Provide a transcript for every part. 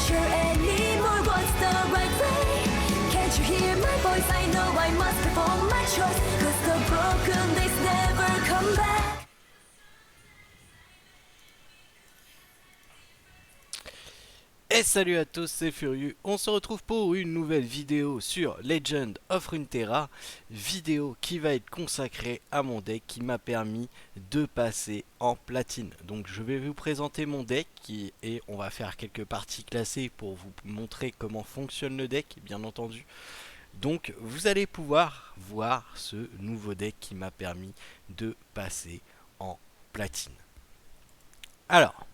sure anymore what's the right way. Can't you hear my voice? I know I must perform my choice, 'cause the broken days never come back. Et salut à tous, c'est Furieux. On se retrouve pour une nouvelle vidéo sur Legend of Runeterra, vidéo qui va être consacrée à mon deck qui m'a permis de passer en platine. Donc je vais vous présenter mon deck et on va faire quelques parties classées pour vous montrer comment fonctionne le deck, bien entendu. Donc vous allez pouvoir voir ce nouveau deck qui m'a permis de passer en platine. Alors,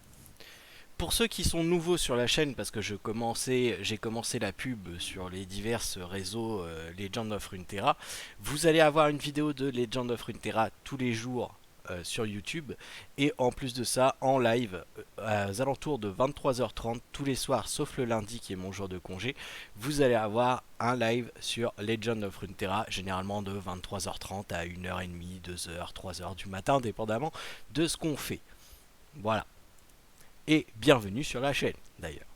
pour ceux qui sont nouveaux sur la chaîne, parce que j'ai commencé la pub sur les divers réseaux Legend of Runeterra, vous allez avoir une vidéo de Legend of Runeterra tous les jours sur YouTube, et en plus de ça en live aux alentours de 23h30 tous les soirs, sauf le lundi qui est mon jour de congé. Vous allez avoir un live sur Legend of Runeterra, généralement de 23h30 à 1h30, 2h, 3h du matin, dépendamment de ce qu'on fait. Voilà. Et bienvenue sur la chaîne d'ailleurs.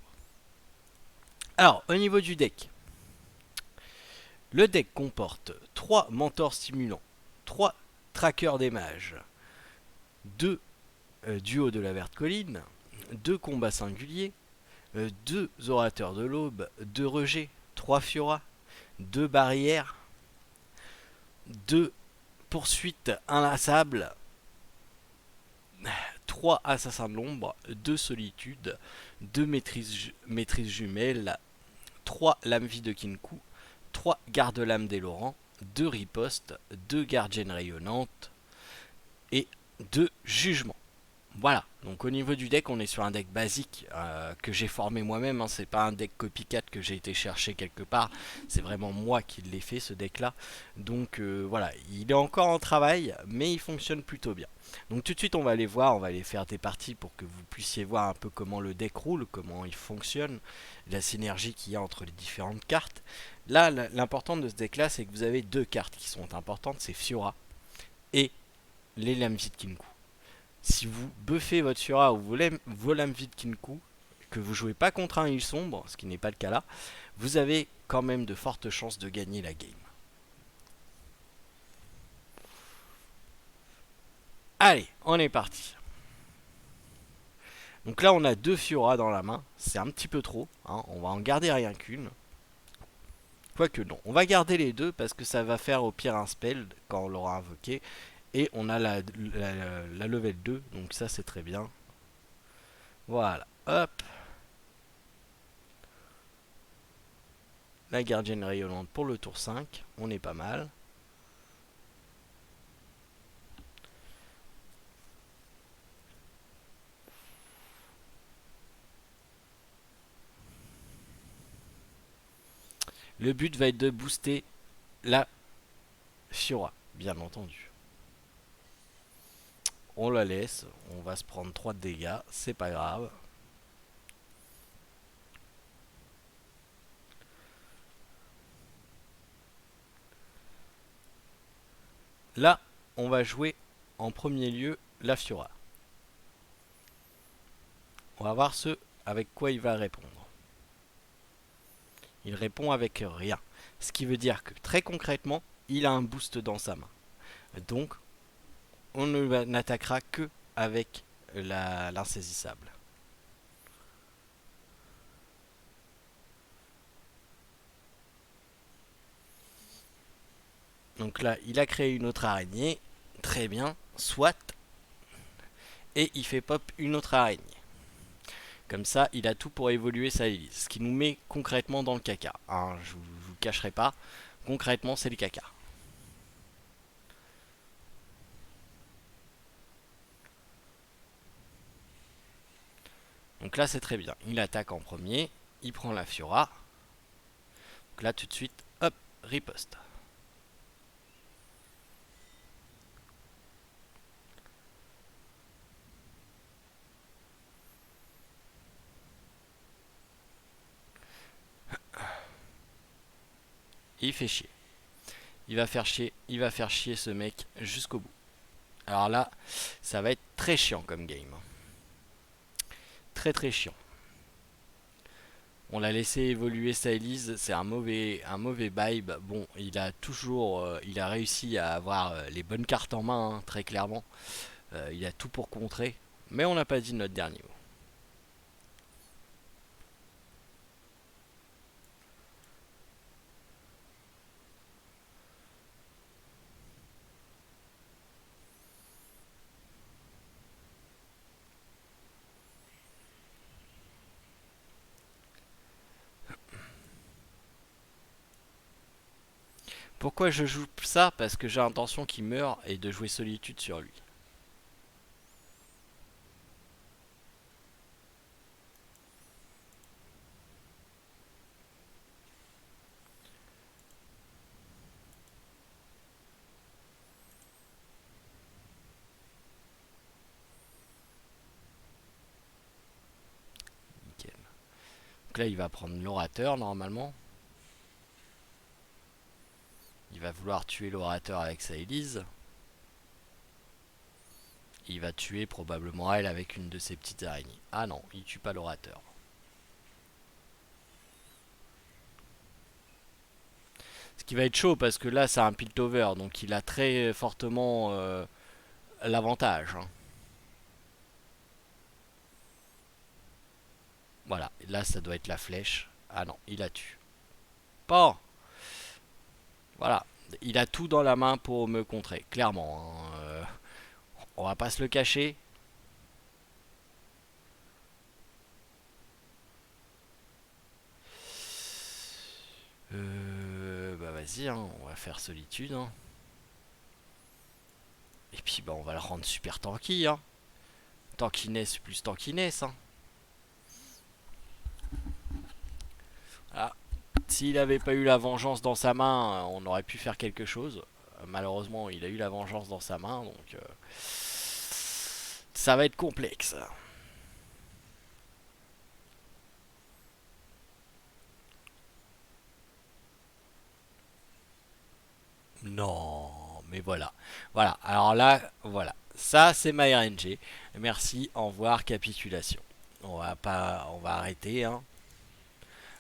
Alors au niveau du deck, le deck comporte 3 mentors stimulants, 3 trackers des mages, 2 duos de la verte colline, 2 combats singuliers, 2 orateurs de l'aube, 2 rejets, 3 fioras, 2 barrières, 2 poursuites inlassables, 3 assassins de l'ombre, 2 solitudes, 2 maîtrises jumelles, 3 lames-vie de Kinku, 3 garde-lames des Laurents, 2 ripostes, 2 gardiennes rayonnantes et 2 jugements. Voilà, donc au niveau du deck, on est sur un deck basique que j'ai formé moi-même, hein. C'est pas un deck copycat que j'ai été chercher quelque part, c'est vraiment moi qui l'ai fait ce deck là. Donc voilà, il est encore en travail, mais il fonctionne plutôt bien. Donc tout de suite on va aller voir, on va aller faire des parties pour que vous puissiez voir un peu comment le deck roule, comment il fonctionne, la synergie qu'il y a entre les différentes cartes. Là, l'important de ce deck là, c'est que vous avez 2 cartes qui sont importantes, c'est Fiora et les lames-vie de Kinku. Si vous buffez votre Fiora ou vos lames-vie de Kinku, que vous jouez pas contre un île sombre, ce qui n'est pas le cas là, vous avez quand même de fortes chances de gagner la game. Allez, on est parti. Donc là on a 2 Fiora dans la main, c'est un petit peu trop, hein, on va en garder rien qu'une. Quoique non, on va garder les 2 parce que ça va faire au pire un spell quand on l'aura invoqué. Et on a la level 2, donc ça c'est très bien. Voilà, hop. La gardienne rayonnante pour le tour 5, on est pas mal. Le but va être de booster la Fiora, bien entendu. On la laisse, on va se prendre 3 de dégâts, c'est pas grave. Là, on va jouer en premier lieu la Fiora. On va voir ce avec quoi il va répondre. Il répond avec rien. Ce qui veut dire que très concrètement, il a un boost dans sa main. Donc, on n'attaquera que avec l'insaisissable. Donc là, il a créé une autre araignée. Très bien, soit. Et il fait pop une autre araignée. Comme ça, il a tout pour évoluer sa hélice. Ce qui nous met concrètement dans le caca. Hein, je vous cacherai pas. Concrètement, c'est le caca. Donc là, c'est très bien. Il attaque en premier. Il prend la Fiora. Donc là, tout de suite, hop, riposte. Il fait chier. Il va faire chier ce mec jusqu'au bout. Alors là, ça va être très chiant comme game. Très très chiant. On l'a laissé évoluer Stylize, c'est un mauvais vibe. Bon, il a toujours, il a réussi à avoir les bonnes cartes en main, hein, très clairement. Il a tout pour contrer, mais on n'a pas dit notre dernier mot. Pourquoi je joue ça? Parce que j'ai l'intention qu'il meure et de jouer solitude sur lui. Nickel. Donc là, il va prendre l'orateur normalement. Il va vouloir tuer l'orateur avec sa Élise. Il va tuer probablement elle avec une de ses petites araignées. Ah non, il tue pas l'orateur. Ce qui va être chaud parce que là c'est un Piltover, donc il a très fortement l'avantage, hein. Voilà, là ça doit être la flèche. Ah non, il a tué. Bon, voilà. Il a tout dans la main pour me contrer, clairement, hein. On va pas se le cacher. Bah vas-y, hein, on va faire solitude, hein. Et puis bah on va le rendre super tanky, hein. Tankiness plus tankiness, hein. Ah, s'il n'avait pas eu la vengeance dans sa main, on aurait pu faire quelque chose. Malheureusement, il a eu la vengeance dans sa main, donc ça va être complexe. Non, mais voilà. Voilà, alors là, voilà. Ça, c'est ma RNG. Merci, au revoir, capitulation. On va arrêter, hein.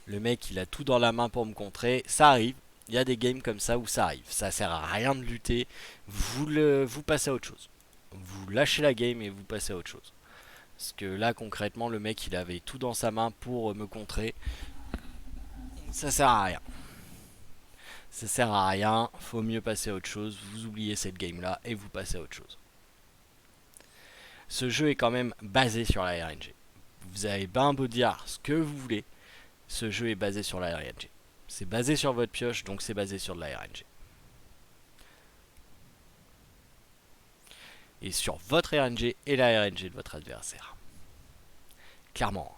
Le mec, il a tout dans la main pour me contrer. Ça arrive. Il y a des games comme ça où ça arrive. Ça sert à rien de lutter. Vous passez à autre chose. Vous lâchez la game et vous passez à autre chose. Parce que là, concrètement, le mec, il avait tout dans sa main pour me contrer. Ça sert à rien. Ça sert à rien. Faut mieux passer à autre chose. Vous oubliez cette game là et vous passez à autre chose. Ce jeu est quand même basé sur la RNG. Vous avez bien beau dire ce que vous voulez. Ce jeu est basé sur la RNG. C'est basé sur votre pioche, donc c'est basé sur de la RNG. Et sur votre RNG et la RNG de votre adversaire. Clairement.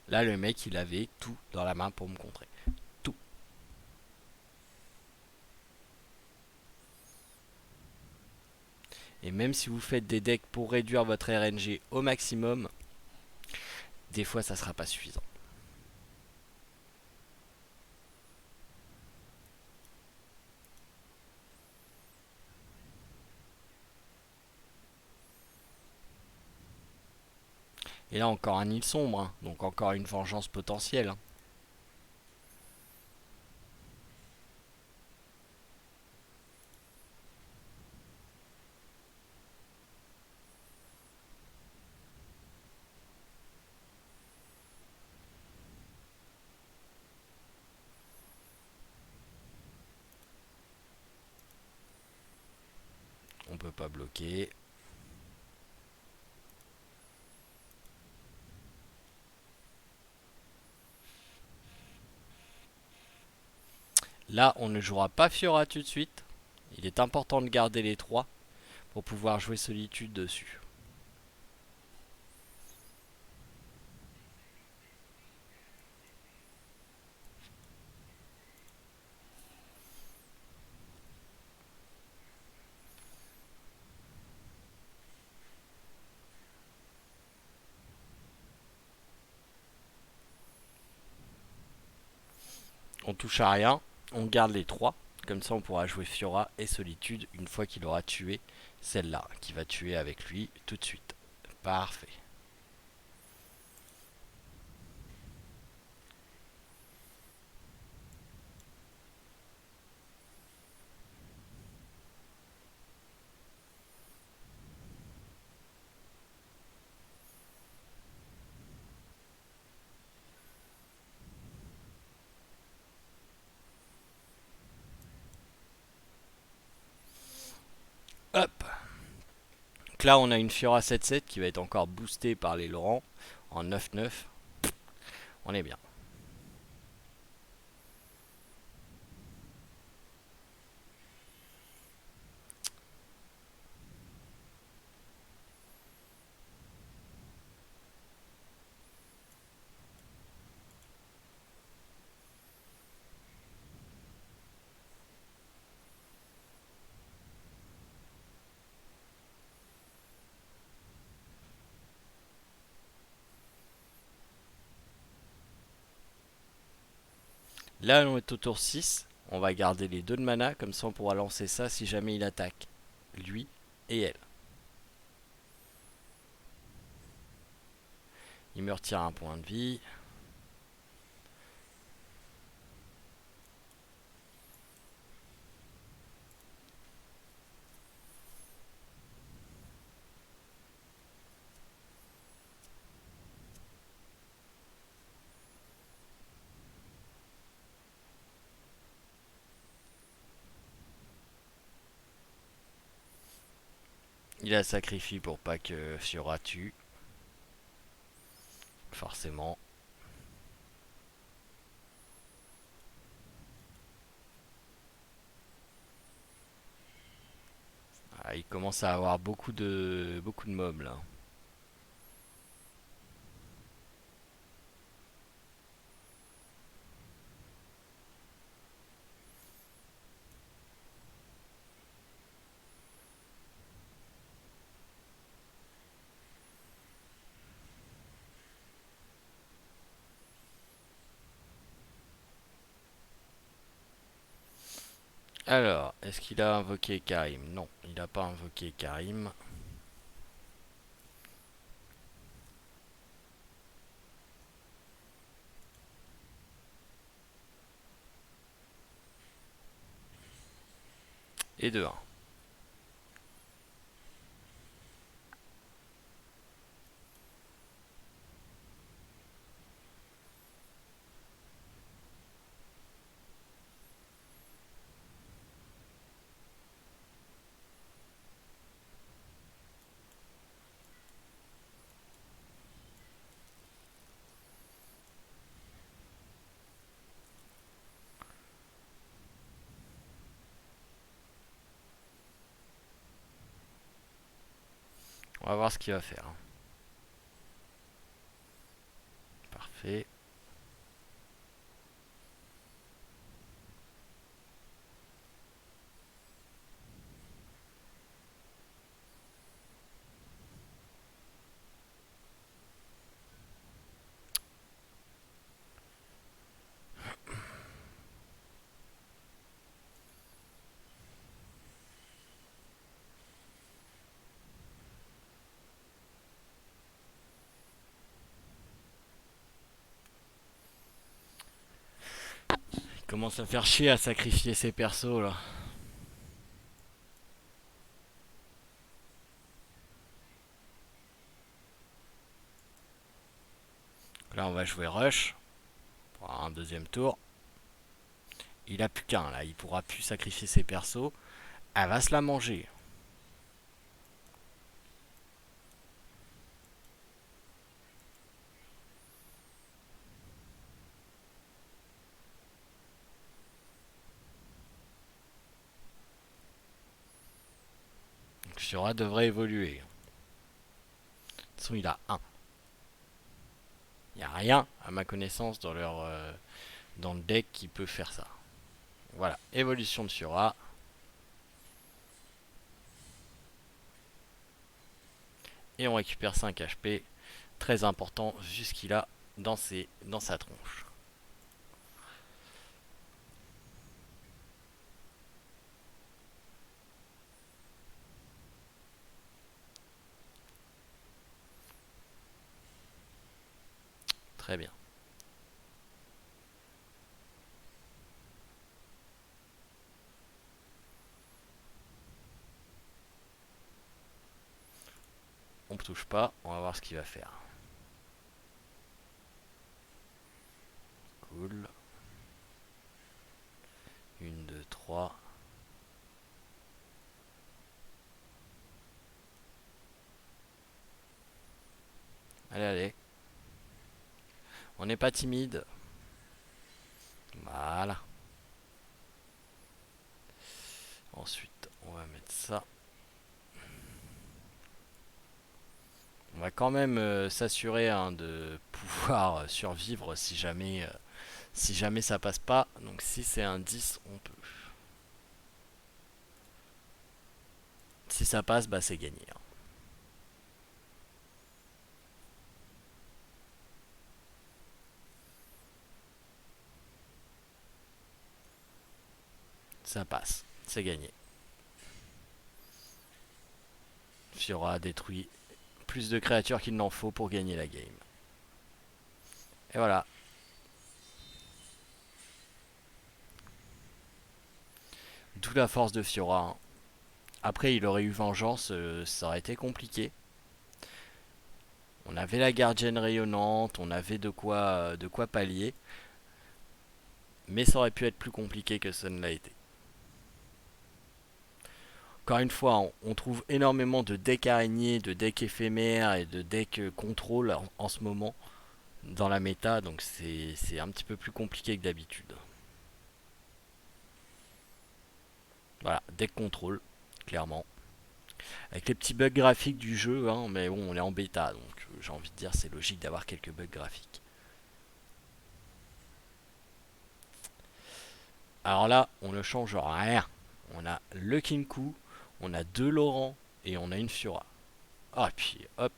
Là, le mec, il avait tout dans la main pour me contrer. Tout. Et même si vous faites des decks pour réduire votre RNG au maximum, des fois, ça sera pas suffisant. Et là, encore un île sombre, hein, donc encore une vengeance potentielle, hein. On peut pas bloquer. Là, on ne jouera pas Fiora tout de suite. Il est important de garder les 3 pour pouvoir jouer Solitude dessus. On touche à rien, on garde les 3. Comme ça, on pourra jouer Fiora et Solitude une fois qu'il aura tué celle-là, qui va tuer avec lui tout de suite. Parfait. Donc là, on a une Fiora 7-7 qui va être encore boostée par les Laurent en 9-9. On est bien. Là, on est au tour 6. On va garder les 2 de mana, comme ça on pourra lancer ça si jamais il attaque. Lui et elle. Il me retire un point de vie. Il a sacrifié pour pas que Fiora tue. Forcément. Ah, il commence à avoir beaucoup de mobs là. Alors, est-ce qu'il a invoqué Karim? Non, il n'a pas invoqué Karim. Et de 1. On va voir ce qu'il va faire. Parfait. Il commence à faire chier à sacrifier ses persos là. Là, on va jouer Rush pour un deuxième tour. Il a plus qu'un là, il pourra plus sacrifier ses persos. Elle va se la manger. Donc Fiora devrait évoluer. De toute façon, il a 1. Il n'y a rien, à ma connaissance, dans le deck qui peut faire ça. Voilà, évolution de Fiora. Et on récupère 5 HP. Très important, vu ce qu'il a dans sa tronche. Très bien. On ne touche pas, on va voir ce qu'il va faire. Cool. 1, 2, 3. On n'est pas timide. Voilà. Ensuite, on va mettre ça. On va quand même s'assurer hein, de pouvoir survivre si jamais ça passe pas. Donc si c'est un 10, on peut. Si ça passe, bah c'est gagné. Hein. Ça passe, c'est gagné. Fiora a détruit plus de créatures qu'il n'en faut pour gagner la game. Et voilà. D'où la force de Fiora. Hein. Après, il aurait eu vengeance, ça aurait été compliqué. On avait la gardienne rayonnante, on avait de quoi pallier. Mais ça aurait pu être plus compliqué que ça ne l'a été. Encore une fois, on trouve énormément de decks araignées, de decks éphémères et de decks contrôle en ce moment dans la méta, donc c'est un petit peu plus compliqué que d'habitude. Voilà, deck contrôle, clairement. Avec les petits bugs graphiques du jeu, hein, mais bon, on est en bêta, donc j'ai envie de dire c'est logique d'avoir quelques bugs graphiques. Alors là, on ne change rien. On a le Kinku, on a deux Laurent et on a une Fiora. Ah, et puis hop,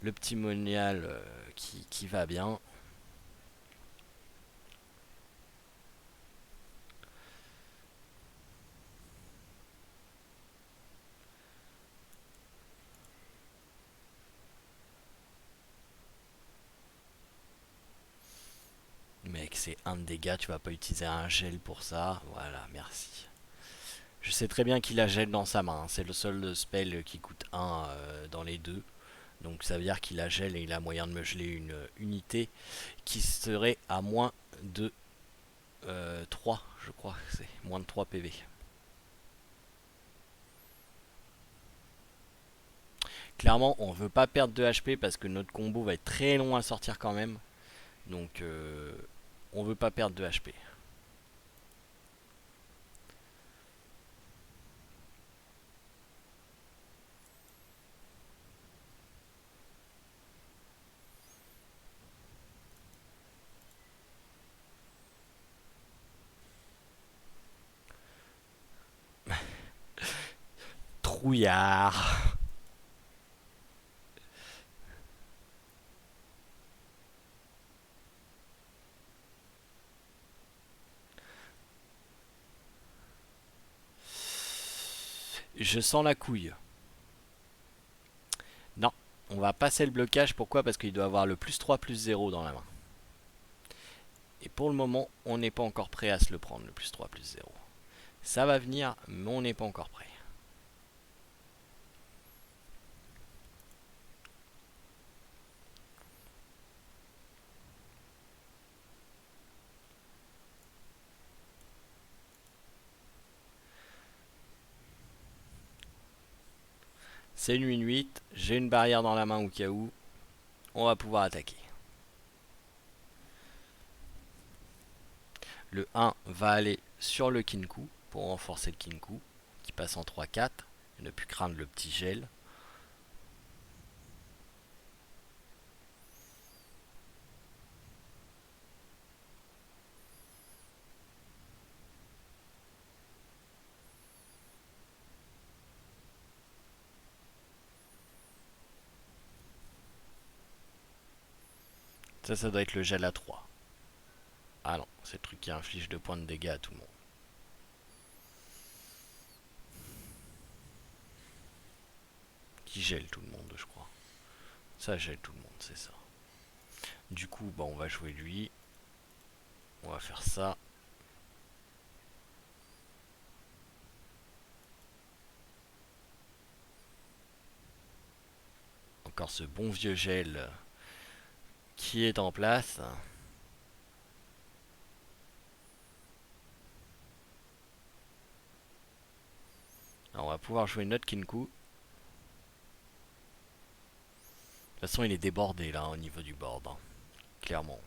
le petit monial qui va bien. Mec, c'est un de dégâts, tu vas pas utiliser un gel pour ça. Voilà, merci. Je sais très bien qu'il a gel dans sa main. Hein. C'est le seul spell qui coûte 1 dans les deux. Donc ça veut dire qu'il a gel et il a moyen de me geler une unité qui serait à moins de 3, je crois. C'est moins de 3 PV. Clairement, on veut pas perdre de HP parce que notre combo va être très long à sortir quand même. Donc on veut pas perdre de HP. Trouillard. Je sens la couille. Non, on va passer le blocage. Pourquoi? Parce qu'il doit avoir le plus 3 plus 0 dans la main. Et pour le moment, on n'est pas encore prêt à se le prendre, le plus 3 plus 0. Ça va venir, mais on n'est pas encore prêt. C'est une 8, j'ai une barrière dans la main au cas où. On va pouvoir attaquer. Le 1 va aller sur le Kinku pour renforcer le Kinku qui passe en 3-4 et ne plus craindre le petit gel. Ça doit être le gel à 3. Ah non, c'est le truc qui inflige 2 points de dégâts à tout le monde. Qui gèle tout le monde, je crois. Ça gèle tout le monde, c'est ça. Du coup, bah, on va jouer lui. On va faire ça. Encore ce bon vieux gel qui est en place. Alors on va pouvoir jouer notre Kinku. De toute façon, il est débordé là au niveau du board. Hein. Clairement.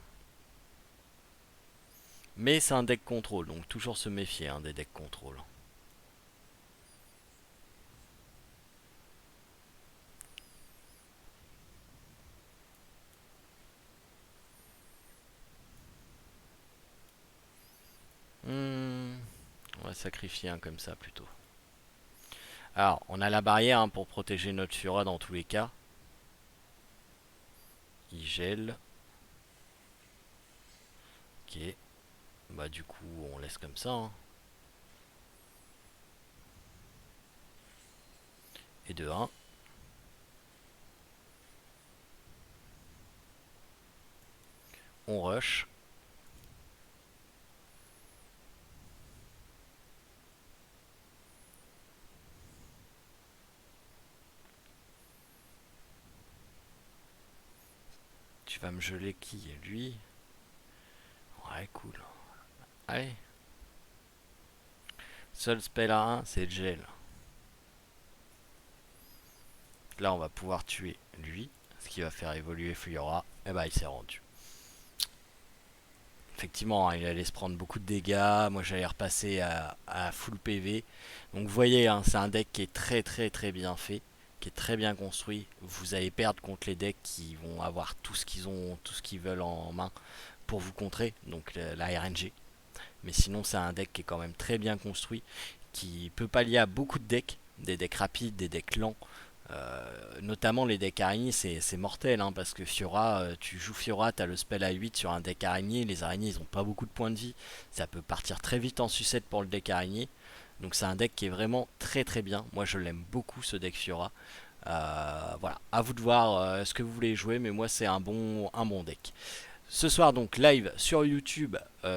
Mais c'est un deck contrôle, donc toujours se méfier des decks contrôle. On va sacrifier un comme ça plutôt. Alors, on a la barrière pour protéger notre Fiora dans tous les cas. Il gèle. Ok. Bah du coup, on laisse comme ça. Et de 1. On rush. Tu vas me geler qui? Lui? Ouais, cool. Allez. Seul spell à 1, c'est gel. Là, on va pouvoir tuer lui. Ce qui va faire évoluer Fiora. Et bah, il s'est rendu. Effectivement, il allait se prendre beaucoup de dégâts. Moi, j'allais repasser à full PV. Donc, vous voyez, c'est un deck qui est très très très bien fait, qui est très bien construit. Vous allez perdre contre les decks qui vont avoir tout ce qu'ils veulent en main pour vous contrer. Donc, la RNG. Mais sinon, c'est un deck qui est quand même très bien construit, qui peut pallier à beaucoup de decks, des decks rapides, des decks lents. Notamment les decks araignées, c'est mortel parce que Fiora, tu joues Fiora, tu as le spell à 8 sur un deck araignée. Les araignées, ils ont pas beaucoup de points de vie. Ça peut partir très vite en sucette pour le deck araignée. Donc c'est un deck qui est vraiment très très bien. Moi je l'aime beaucoup ce deck Fiora. Voilà, à vous de voir ce que vous voulez jouer, mais moi c'est un bon deck. Ce soir donc live sur YouTube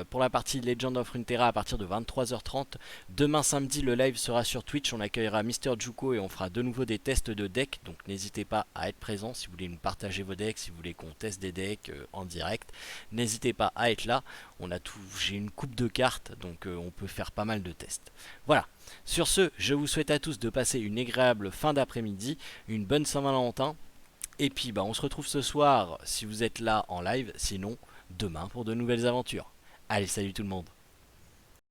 pour la partie Legend of Runeterra à partir de 23h30. Demain samedi le live sera sur Twitch, on accueillera Mister Juko et on fera de nouveau des tests de decks. Donc n'hésitez pas à être présent si vous voulez nous partager vos decks, si vous voulez qu'on teste des decks en direct. N'hésitez pas à être là, j'ai une coupe de cartes donc on peut faire pas mal de tests. Voilà, sur ce je vous souhaite à tous de passer une agréable fin d'après-midi, une bonne Saint-Valentin. Et puis on se retrouve ce soir si vous êtes là en live, sinon demain pour de nouvelles aventures. Allez, salut tout le monde.